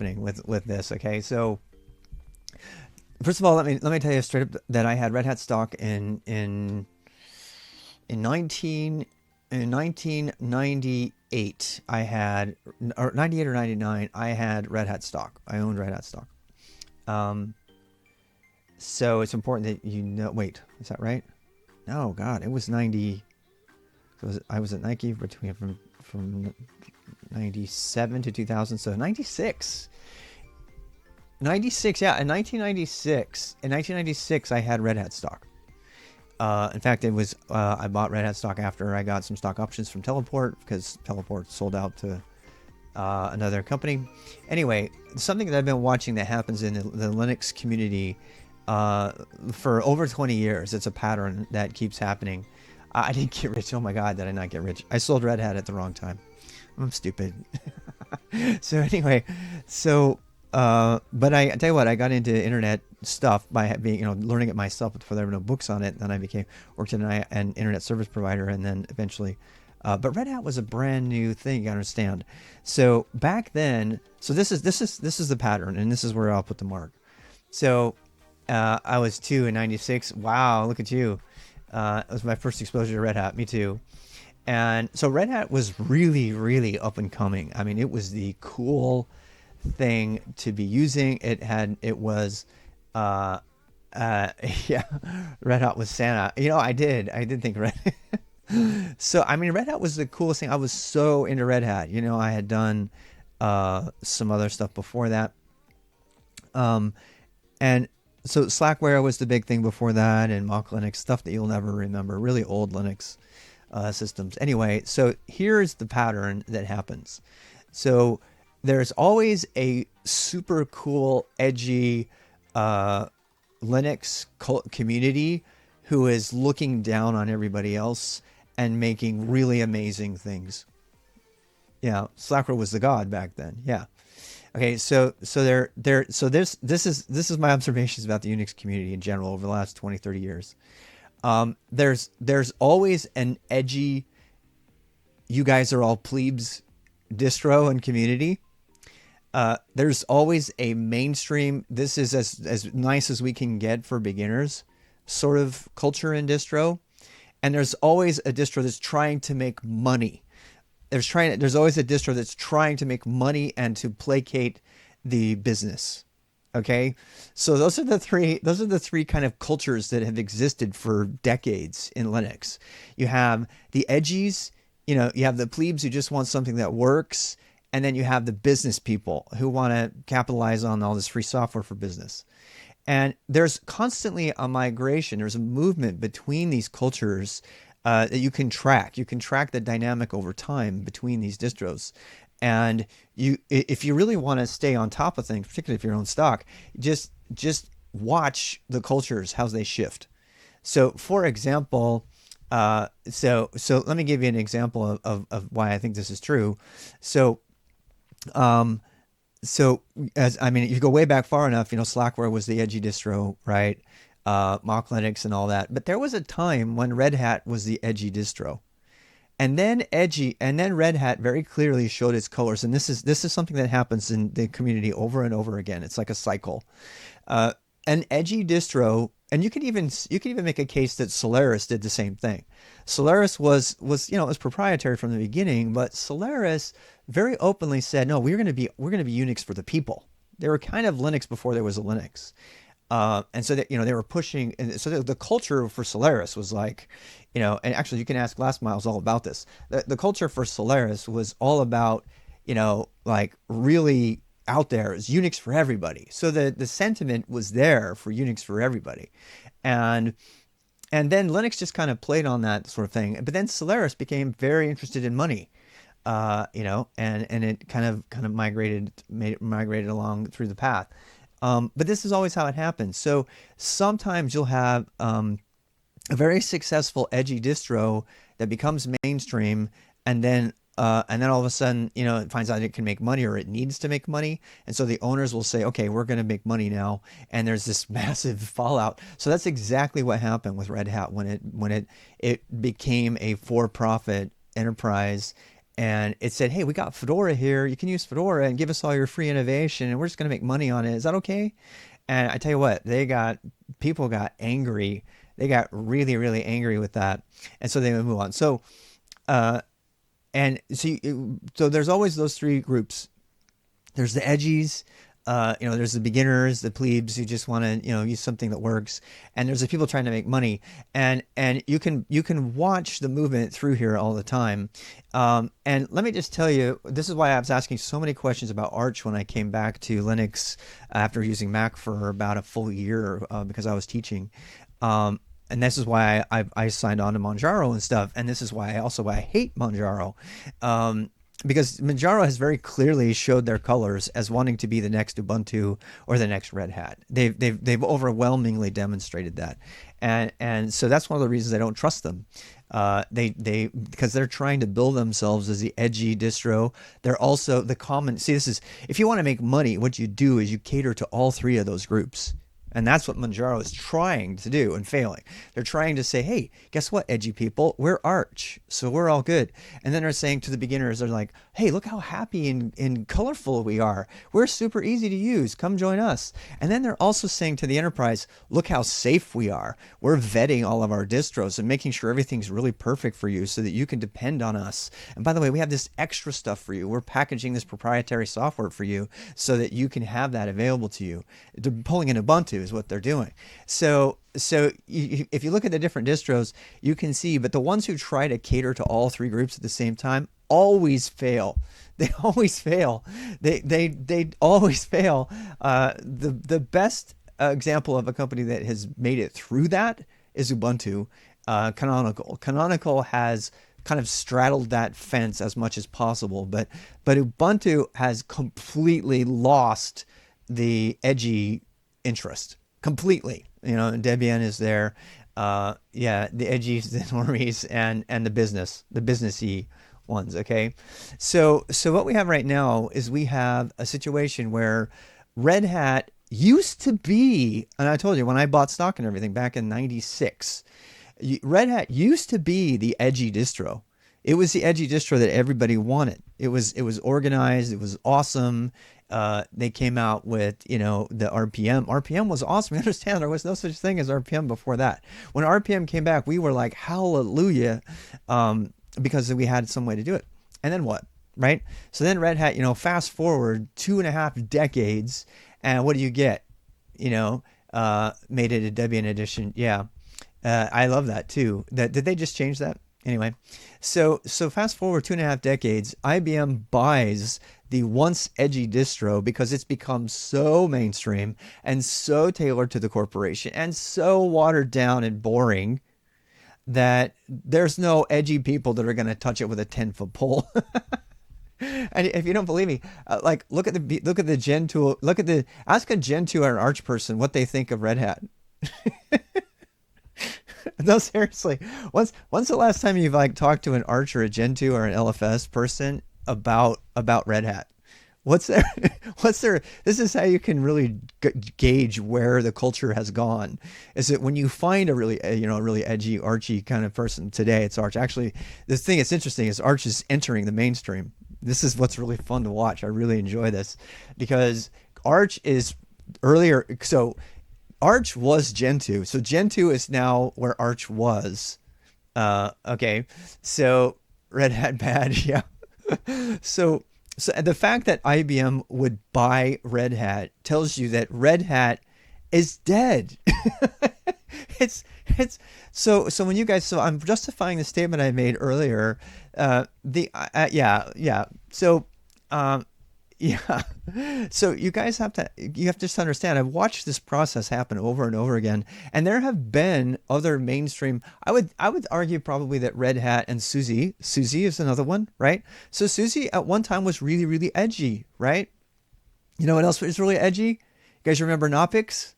happening with this. Okay, so first of all, let me tell you straight up that I had Red Hat stock in 1998. I had, or 98 or 99. I had Red Hat stock. I owned Red Hat stock. Um, so it's important that you know. Wait, is that right? No, God, it was 90. So I was at Nike between from 97 to 2000. So 96. 96, yeah, in 1996. In 1996, I had Red Hat stock. In fact, it was I bought Red Hat stock after I got some stock options from Teleport because Teleport sold out to another company. Anyway, something that I've been watching that happens in the Linux community for over 20 years. It's a pattern that keeps happening. I didn't get rich. Oh my God, did I not get rich? I sold Red Hat at the wrong time. I'm stupid. So anyway, so but I tell you what, I got into internet stuff by being, learning it myself before there were no books on it. Then I worked at an internet service provider, and then eventually, but Red Hat was a brand new thing. You gotta understand. So back then, so this is the pattern, and this is where I'll put the mark. So I was two in '96. Wow, look at you. It was my first exposure to Red Hat. Me too. And so Red Hat was really, really up and coming. I mean, it was the cool thing to be using. It was, uh, uh, yeah, Red Hat was Santa. I did think Red. So I mean, Red Hat was the coolest thing. I was so into Red Hat. I had done some other stuff before that, um, and so Slackware was the big thing before that, and Mock Linux stuff that you'll never remember. Really old Linux systems. Anyway, so here's the pattern that happens. So there's always a super cool, edgy uh, Linux community who is looking down on everybody else and making really amazing things. Yeah, Slackware was the god back then. Yeah. Okay, so this is my observations about the Unix community in general over the last 20, 30 years. There's always an edgy, you guys are all plebes distro and community. There's always a mainstream, this is as nice as we can get for beginners sort of culture in distro. And there's always a distro that's trying to make money. There's always a distro that's trying to make money and to placate the business. Okay, so those are the three kind of cultures that have existed for decades in Linux. You have the edgies, you have the plebes who just want something that works, and then you have the business people who want to capitalize on all this free software for business. And there's constantly a migration. There's a movement between these cultures that you can track. You can track the dynamic over time between these distros. And if you really want to stay on top of things, particularly if you're on stock, just watch the cultures, how they shift. So, for example, so let me give you an example of why I think this is true. So, um, so as I mean, you go way back far enough, Slackware was the edgy distro, right? Mock Linux and all that. But there was a time when Red Hat was the edgy distro. And then Red Hat very clearly showed its colors, and this is something that happens in the community over and over again. It's like a cycle. Uh, an edgy distro, and you can even make a case that Solaris did the same thing. Solaris was it was proprietary from the beginning, but Solaris very openly said, no, we're going to be Unix for the people. They were kind of Linux before there was a Linux. And so that they were pushing, and so the culture for Solaris was like, and actually you can ask Last Miles all about this. The culture for Solaris was all about, like really out there is Unix for everybody. So the sentiment was there for Unix for everybody, and and then Linux just kind of played on that sort of thing. But then Solaris became very interested in money, and it kind of migrated along through the path. But this is always how it happens. So sometimes you'll have a very successful edgy distro that becomes mainstream, and then all of a sudden, it finds out it can make money or it needs to make money, and so the owners will say, okay, we're going to make money now, and there's this massive fallout. So that's exactly what happened with Red Hat when it became a for-profit enterprise, and it said, "Hey, we got Fedora here. You can use Fedora and give us all your free innovation, and we're just going to make money on it. Is that okay?" And I tell you what, people got angry. They got really, really angry with that, and so they would move on. Uh, and so there's always those three groups. There's the edgies, there's the beginners, the plebes who just want to, use something that works, and there's the people trying to make money. And you can watch the movement through here all the time. And let me just tell you, this is why I was asking so many questions about Arch when I came back to Linux after using Mac for about a full year because I was teaching. And this is why I signed on to Manjaro and stuff. And this is why I hate Manjaro. Because Manjaro has very clearly showed their colors as wanting to be the next Ubuntu or the next Red Hat. They've overwhelmingly demonstrated that, and so that's one of the reasons I don't trust them. Because they're trying to build themselves as the edgy distro. They're also the common. See, this is, if you want to make money, what you do is you cater to all three of those groups. And that's what Manjaro is trying to do and failing. They're trying to say, hey, guess what, edgy people? We're Arch, so we're all good. And then they're saying to the beginners, they're like, hey, look how happy and colorful we are. We're super easy to use. Come join us. And then they're also saying to the enterprise, look how safe we are. We're vetting all of our distros and making sure everything's really perfect for you so that you can depend on us. And by the way, we have this extra stuff for you. We're packaging this proprietary software for you so that you can have that available to you. They're pulling in Ubuntu is what they're doing. So if you look at the different distros, you can see, but the ones who try to cater to all three groups at the same time always fail. They always fail. They always fail. The best example of a company that has made it through that is Ubuntu. Canonical. Canonical has kind of straddled that fence as much as possible, but Ubuntu has completely lost the edgy interest completely. Debian is there. The edgies, the normies, and the businessy ones. Okay, so what we have right now is we have a situation where Red Hat used to be, and I told you when I bought stock and everything back in '96, Red Hat used to be the edgy distro. It was the edgy distro that everybody wanted. It was organized. It was awesome. They came out with, the RPM. RPM was awesome. You understand, there was no such thing as RPM before that. When RPM came back, we were like, hallelujah, because we had some way to do it. And then what, right? So then Red Hat, fast forward 2.5 decades, and what do you get? Made it a Debian edition. Yeah. I love that too. Did they just change that? Anyway, so fast forward 2.5 decades, IBM buys the once edgy distro because it's become so mainstream and so tailored to the corporation and so watered down and boring that there's no edgy people that are going to touch it with a 10-foot pole. And if you don't believe me, look at the Gen 2, ask a Gen 2 or an Arch person what they think of Red Hat. No, seriously. When's the last time you've talked to an Arch or a Gen 2 or an LFS person about Red Hat? What's their this is how you can really gauge where the culture has gone. Is that when you find a really really edgy Archy kind of person today, it's Arch. Actually, the thing that's interesting is Arch is entering the mainstream. This is what's really fun to watch. I really enjoy this because Arch is earlier. So Arch was Gen 2. So Gen 2 is now where Arch was. Okay. So Red Hat bad. Yeah. So the fact that IBM would buy Red Hat tells you that Red Hat is dead. it's so when you guys, so I'm justifying the statement I made earlier. Yeah. So you guys have to just understand, I've watched this process happen over and over again, and there have been other mainstream, I would argue probably that Red Hat and SUSE is another one, right? So SUSE at one time was really, really edgy, right? You know what else was really edgy? You guys remember Knoppix?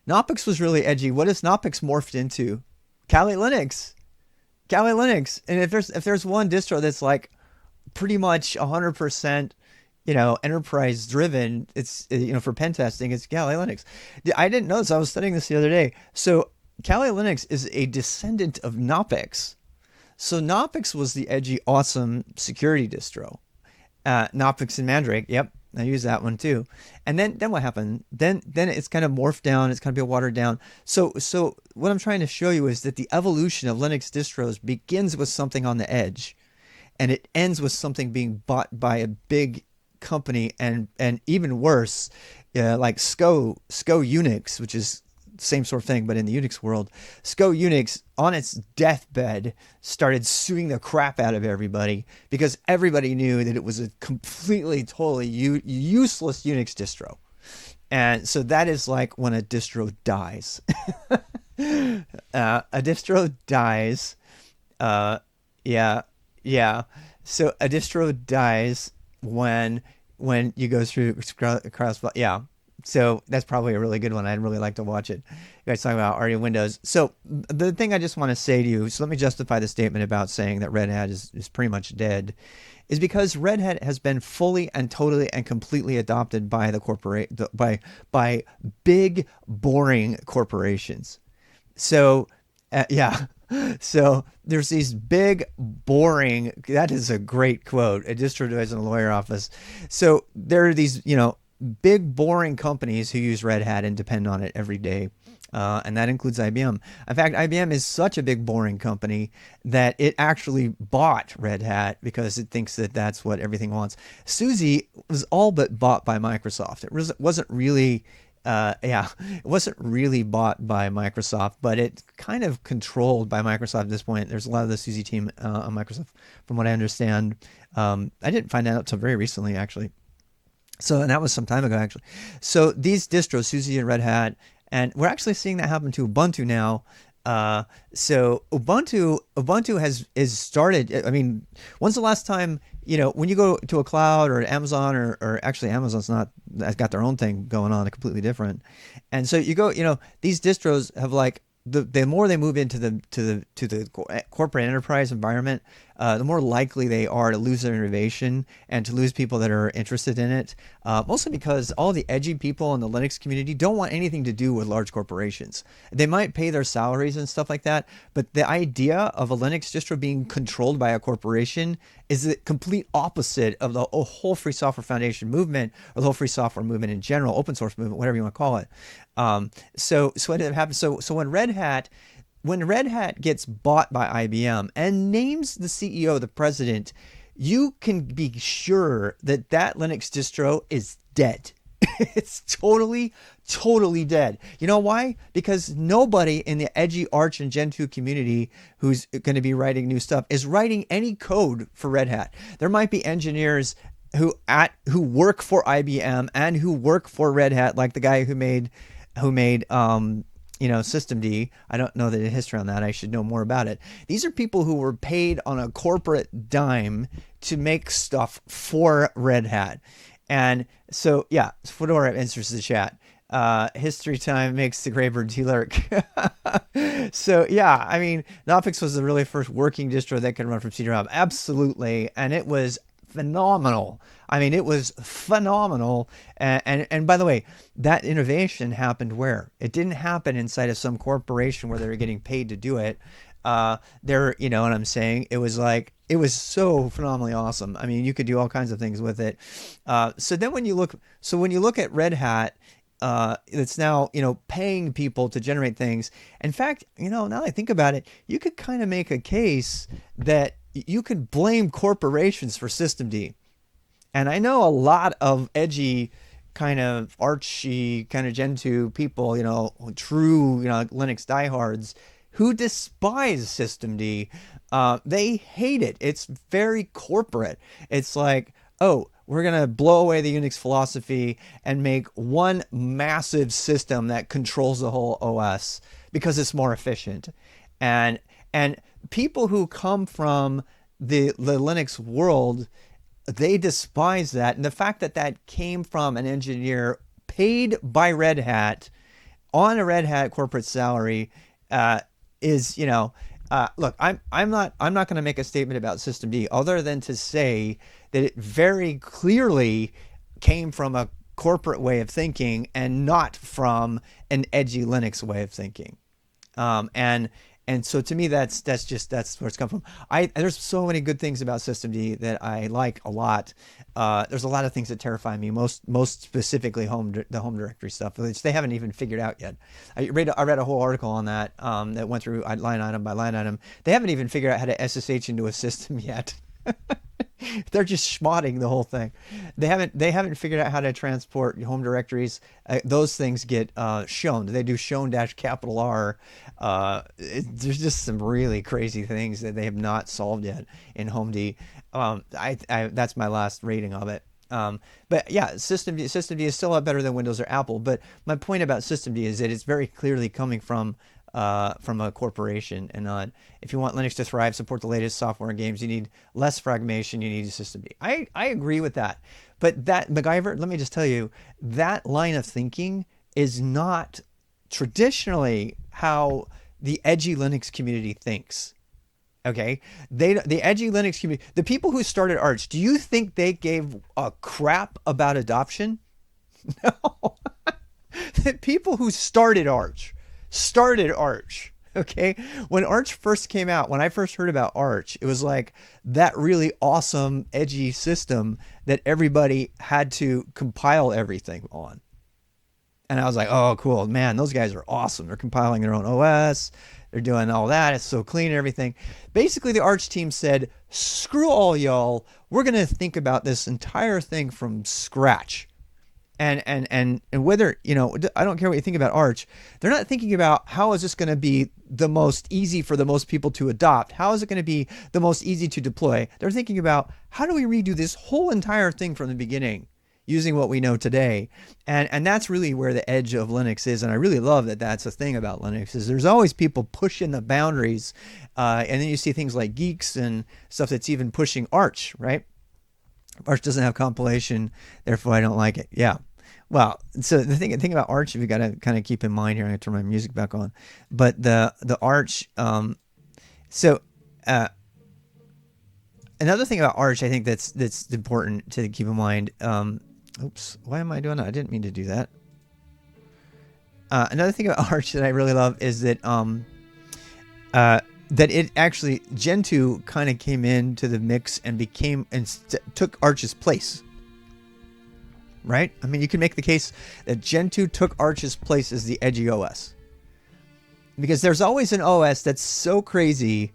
Knoppix was really edgy. What has Knoppix morphed into? Kali Linux. And if there's one distro that's like pretty much 100% enterprise driven, it's, for pen testing, it's Kali Linux. I didn't know this. I was studying this the other day. So Kali Linux is a descendant of Knoppix. So Knoppix was the edgy, awesome security distro. Knoppix and Mandrake. Yep, I use that one too. And then what happened? Then it's kind of morphed down. It's kind of been watered down. So what I'm trying to show you is that the evolution of Linux distros begins with something on the edge, and it ends with something being bought by a big company, and even worse, like SCO Unix, which is same sort of thing, but in the Unix world, SCO Unix on its deathbed started suing the crap out of everybody because everybody knew that it was a completely, totally useless Unix distro. And so that is like when a distro dies. A distro dies. Uh, yeah, yeah. So a distro dies when you go through cross. Yeah, so that's probably a really good one. I'd really like to watch it. You guys talking about Arty Windows. So the thing I just want to say to you, so let me justify the statement about saying that Red Hat is pretty much dead, is because Red Hat has been fully and totally and completely adopted by the by big boring corporations. So yeah. So there's these big, boring. That is a great quote. A distro device in a lawyer office. So there are these, big, boring companies who use Red Hat and depend on it every day. And that includes IBM. In fact, IBM is such a big, boring company that it actually bought Red Hat because it thinks that that's what everything wants. SUSE was all but bought by Microsoft. Wasn't really it wasn't really bought by Microsoft, but it's kind of controlled by Microsoft at this point. There's a lot of the SUSE team on Microsoft, from what I understand. I didn't find that out until very recently, actually. So, and that was some time ago, actually. So these distros, SUSE and Red Hat, and we're actually seeing that happen to Ubuntu now. So Ubuntu has started. I mean, when's the last time, when you go to a cloud or Amazon, or actually Amazon's not, has got their own thing going on, completely different. And so you go, these distros have like, the more they move into the corporate enterprise environment, the more likely they are to lose their innovation and to lose people that are interested in it. Mostly because all the edgy people in the Linux community don't want anything to do with large corporations. They might pay their salaries and stuff like that, but the idea of a Linux distro being controlled by a corporation is the complete opposite of the whole Free Software Foundation movement, or the whole free software movement in general, open source movement, whatever you want to call it. So what happened? So when Red Hat gets bought by IBM and names the CEO, the president, you can be sure that Linux distro is dead. It's totally, totally dead. You know why? Because nobody in the edgy Arch and Gentoo community who's going to be writing new stuff is writing any code for Red Hat. There might be engineers who work for IBM and who work for Red Hat, like the guy who made System D. I don't know the history on that. I should know more about it. These are people who were paid on a corporate dime to make stuff for Red Hat. And so, yeah, Fedora answers the chat. History time makes the Graybird T-Lurk. So, yeah, I mean, Knoppix was the really first working distro that could run from CD-ROM. Absolutely. And it was phenomenal. I mean, it was phenomenal. And by the way, that innovation happened where? It didn't happen inside of some corporation where they were getting paid to do it. You know what I'm saying? It was so phenomenally awesome. I mean, you could do all kinds of things with it. So when you look at Red Hat, it's now, paying people to generate things. In fact, now that I think about it, you could kind of make a case that you could blame corporations for systemd. And I know a lot of edgy kind of Archie kind of Gentoo people, true, Linux diehards who despise systemd. They hate it. It's very corporate. It's like, oh, we're going to blow away the Unix philosophy and make one massive system that controls the whole OS because it's more efficient. And people who come from the Linux world, they despise that. And the fact that came from an engineer paid by Red Hat on a Red Hat corporate salary is, look, I'm not going to make a statement about systemd other than to say that it very clearly came from a corporate way of thinking and not from an edgy Linux way of thinking. And And so to me, that's where it's come from. There's so many good things about Systemd that I like a lot. There's a lot of things that terrify me. Most specifically, the home directory stuff, which they haven't even figured out yet. I read a whole article on that that went through line item by line item. They haven't even figured out how to SSH into a system yet. They're just schmotting the whole thing. They haven't figured out how to transport home directories. Those things get shown. They do shown dash capital R. There's just some really crazy things that they have not solved yet in HomeD. That's my last rating of it. But yeah, Systemd is still a lot better than Windows or Apple. But my point about Systemd is that it's very clearly coming from a corporation and not. If you want Linux to thrive, support the latest software and games, you need less fragmentation, you need a Systemd. I agree with that. But that MacGyver, let me just tell you, that line of thinking is not traditionally how the edgy Linux community thinks. Okay, the edgy Linux community, the people who started Arch, do you think they gave a crap about adoption? No. The people who started Arch. Okay, when Arch first came out, when I first heard about Arch, it was like that really awesome edgy system that everybody had to compile everything on. And I was like, oh, cool, man, those guys are awesome. They're compiling their own OS. They're doing all that. It's so clean and everything. Basically, the Arch team said, screw all y'all. We're going to think about this entire thing from scratch. And whether, I don't care what you think about Arch. They're not thinking about how is this going to be the most easy for the most people to adopt? How is it going to be the most easy to deploy? They're thinking about how do we redo this whole entire thing from the beginning using what we know today. And that's really where the edge of Linux is. And I really love that that's a thing about Linux is there's always people pushing the boundaries. And then you see things like geeks and stuff that's even pushing Arch, right? Arch doesn't have compilation, therefore I don't like it. Yeah. Well, so the thing about Arch, we got to kind of keep in mind here. I'm going to turn my music back on. But the Arch, another thing about Arch, I think that's important to keep in mind. Oops, why am I doing that? I didn't mean to do that. Another thing about Arch that I really love is that that it actually Gentoo kind of came into the mix and took Arch's place. Right? I mean, you can make the case that Gentoo took Arch's place as the edgy OS. Because there's always an OS that's so crazy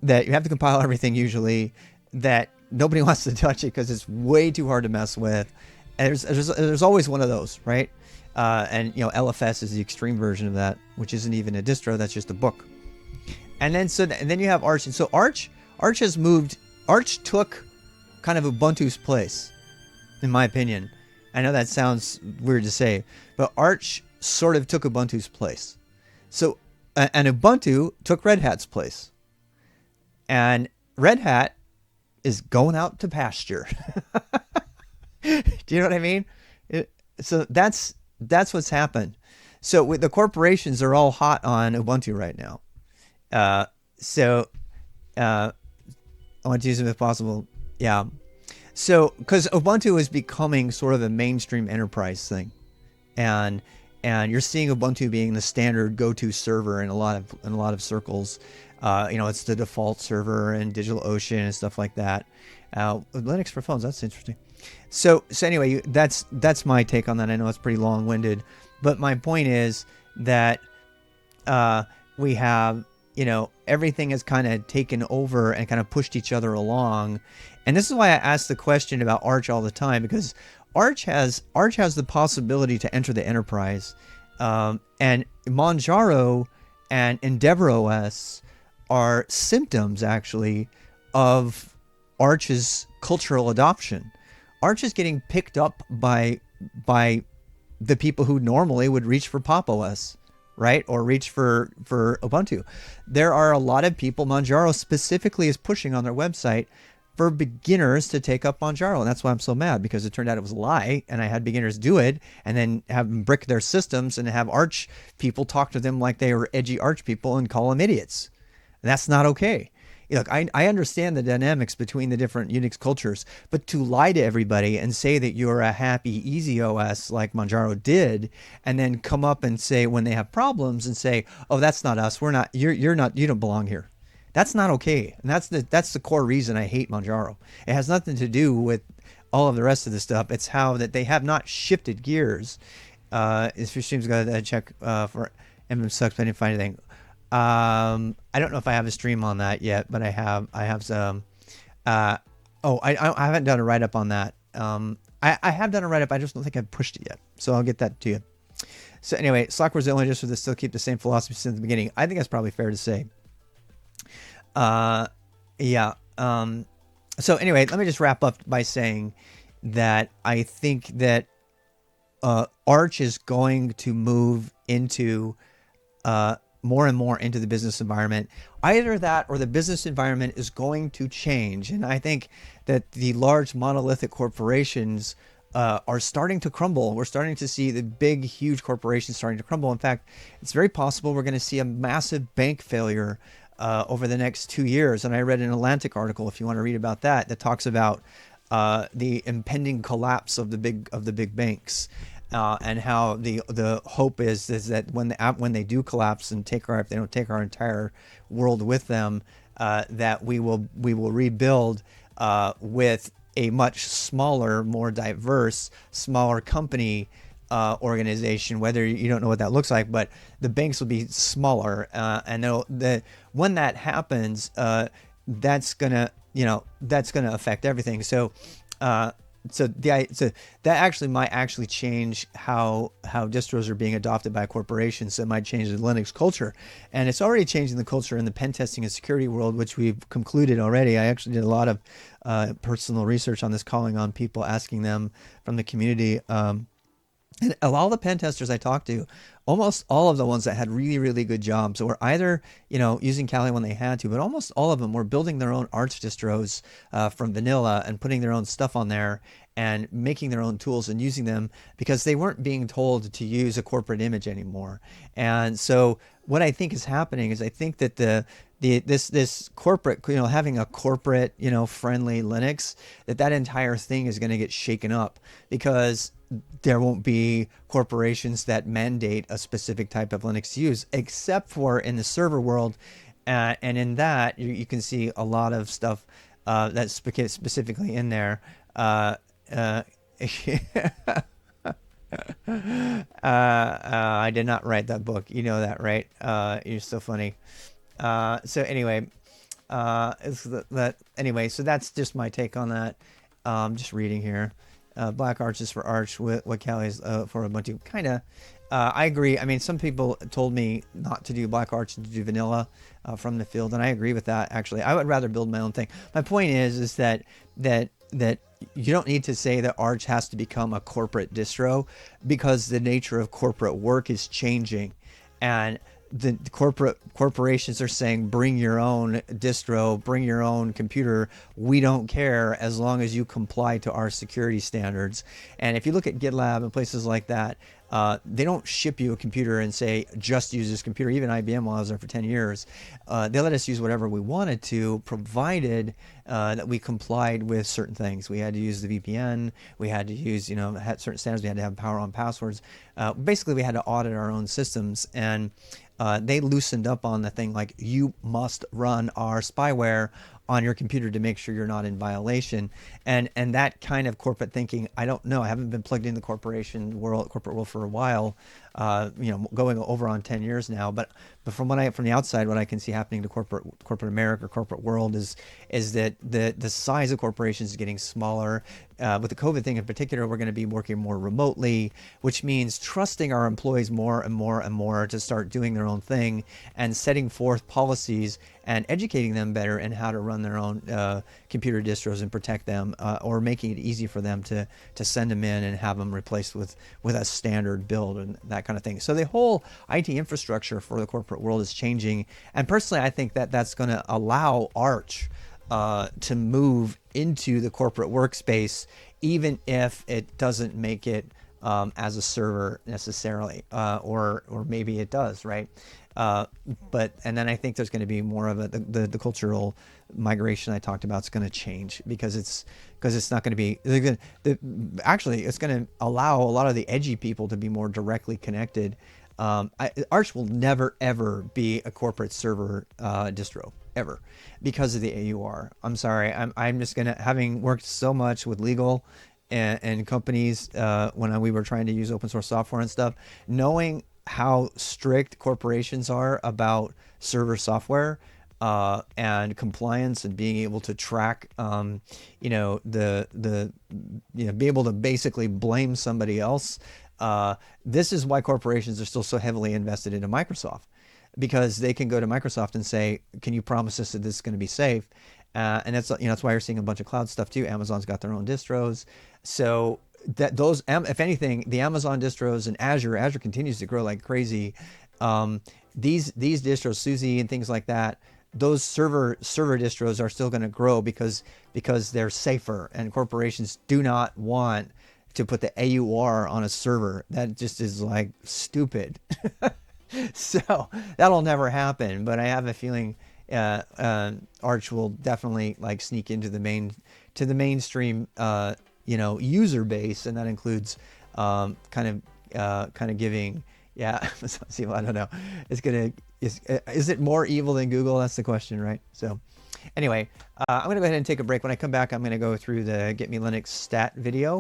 that you have to compile everything usually that nobody wants to touch it because it's way too hard to mess with. And there's always one of those, right? And LFS is the extreme version of that, which isn't even a distro, that's just a book. And then you have Arch. And so Arch took kind of Ubuntu's place, in my opinion. I know that sounds weird to say, but Arch sort of took Ubuntu's place. So, and Ubuntu took Red Hat's place. And Red Hat is going out to pasture. Do you know what I mean? So that's what's happened. So with the corporations are all hot on Ubuntu right now. I want to use them if possible. Yeah. So, because Ubuntu is becoming sort of a mainstream enterprise thing, and you're seeing Ubuntu being the standard go-to server in a lot of circles. It's the default server in DigitalOcean and stuff like that. Linux for phones, that's interesting. So anyway, that's my take on that. I know it's pretty long-winded, but my point is that we have everything has kind of taken over and kind of pushed each other along. And this is why I ask the question about Arch all the time, because Arch has the possibility to enter the enterprise. And Manjaro and EndeavourOS are symptoms, actually, of Arch's cultural adoption. Arch is getting picked up by the people who normally would reach for Pop! OS, right? Or reach for Ubuntu. There are a lot of people, Manjaro specifically is pushing on their website for beginners to take up Manjaro. And that's why I'm so mad, because it turned out it was a lie, and I had beginners do it and then have them brick their systems and have Arch people talk to them like they were edgy Arch people and call them idiots. And that's not okay. look, I understand the dynamics between the different Unix cultures, but to lie to everybody and say that you're a happy, easy OS like Manjaro did, and then come up and say when they have problems and say, "Oh, that's not us. We're not. You're not. You don't belong here." That's not okay, and that's the core reason I hate Manjaro. It has nothing to do with all of the rest of the stuff. It's how that they have not shifted gears. If your stream's got to check for MM sucks, but I didn't find anything. I don't know if I have a stream on that yet, but I have some. Uh, I haven't done a write up on that. I have done a write up. I just don't think I've pushed it yet, so I'll get that to you. So anyway, Slackware's the only distro that still keep the same philosophy since the beginning. I think that's probably fair to say. Yeah. So anyway, let me just wrap up by saying that I think that Arch is going to move into more and more into the business environment. Either that or the business environment is going to change. And I think that the large monolithic corporations are starting to crumble. We're starting to see the big, huge corporations starting to crumble. In fact, it's very possible we're going to see a massive bank failure over the next 2 years. And I read an Atlantic article, if you want to read about that, that talks about the impending collapse of the big banks. And how the hope is that when they do collapse and if they don't take our entire world with them, that we will rebuild with a much smaller, more diverse, smaller company organization. Whether you don't know what that looks like, but the banks will be smaller, and when that happens, that's gonna affect everything. So that actually might change how distros are being adopted by corporations. So it might change the Linux culture, and it's already changing the culture in the pen testing and security world, which we've concluded already. I actually did a lot of personal research on this, calling on people, asking them from the community. And all the pen testers I talked to, almost all of the ones that had really, really good jobs were either, using Kali when they had to, but almost all of them were building their own Arch distros from vanilla and putting their own stuff on there and making their own tools and using them because they weren't being told to use a corporate image anymore. And so what I think is happening is I think that this corporate, having a corporate, friendly Linux, that entire thing is going to get shaken up because there won't be corporations that mandate a specific type of Linux to use, except for in the server world. And in that, you can see a lot of stuff that's specifically in there. I did not write that book. You know that, right? You're so funny. So anyway, so that's just my take on that. Just reading here. Black Arch is for Arch, what Kali is for Ubuntu. Kind of, I agree. I mean, some people told me not to do Black Arch and to do vanilla from the field, and I agree with that. Actually, I would rather build my own thing. My point is that you don't need to say that Arch has to become a corporate distro because the nature of corporate work is changing, and the corporations are saying, bring your own distro, bring your own computer. We don't care as long as you comply to our security standards. And if you look at GitLab and places like that, they don't ship you a computer and say, just use this computer. Even IBM, while I was there for 10 years, they let us use whatever we wanted to, provided that we complied with certain things. We had to use the VPN. We had to use, had certain standards. We had to have power on passwords. Basically, we had to audit our own systems. And they loosened up on the thing like, you must run our spyware on your computer to make sure you're not in violation. And that kind of corporate thinking, I don't know. I haven't been plugged in the corporate world for a while, going over on 10 years now. But from the outside, what I can see happening to corporate America, or corporate world is that the size of corporations is getting smaller. With the COVID thing in particular, we're going to be working more remotely, which means trusting our employees more and more and more to start doing their own thing and setting forth policies and educating them better in how to run their own computer distros and protect them, or making it easy for them to send them in and have them replaced with a standard build and that kind of thing. So the whole IT infrastructure for the corporate world is changing. And personally, I think that that's going to allow Arch to move into the corporate workspace, even if it doesn't make it as a server necessarily, or maybe it does, right? Uh, but and then I think there's going to be more of the cultural migration I talked about is going to change because it's not going to be actually it's going to allow a lot of the edgy people to be more directly connected. Arch will never ever be a corporate server distro ever because of the AUR. I'm sorry. I'm just gonna, having worked so much with legal and companies when we were trying to use open source software and stuff, knowing how strict corporations are about server software and compliance and being able to track, be able to basically blame somebody else. This is why corporations are still so heavily invested into Microsoft, because they can go to Microsoft and say, "Can you promise us that this is going to be safe?" And that's why you're seeing a bunch of cloud stuff too. Amazon's got their own distros, so that those, if anything, the Amazon distros and Azure continues to grow like crazy. These distros, SUSE and things like that, those server distros are still going to grow because they're safer, and corporations do not want to put the AUR on a server. That just is like stupid. So that'll never happen. But I have a feeling Arch will definitely like sneak into the mainstream user base, and that includes kind of giving. Yeah, see, I don't know. Is it more evil than Google? That's the question, right? So anyway, I'm gonna go ahead and take a break. When I come back, I'm gonna go through the Get Me Linux stat video.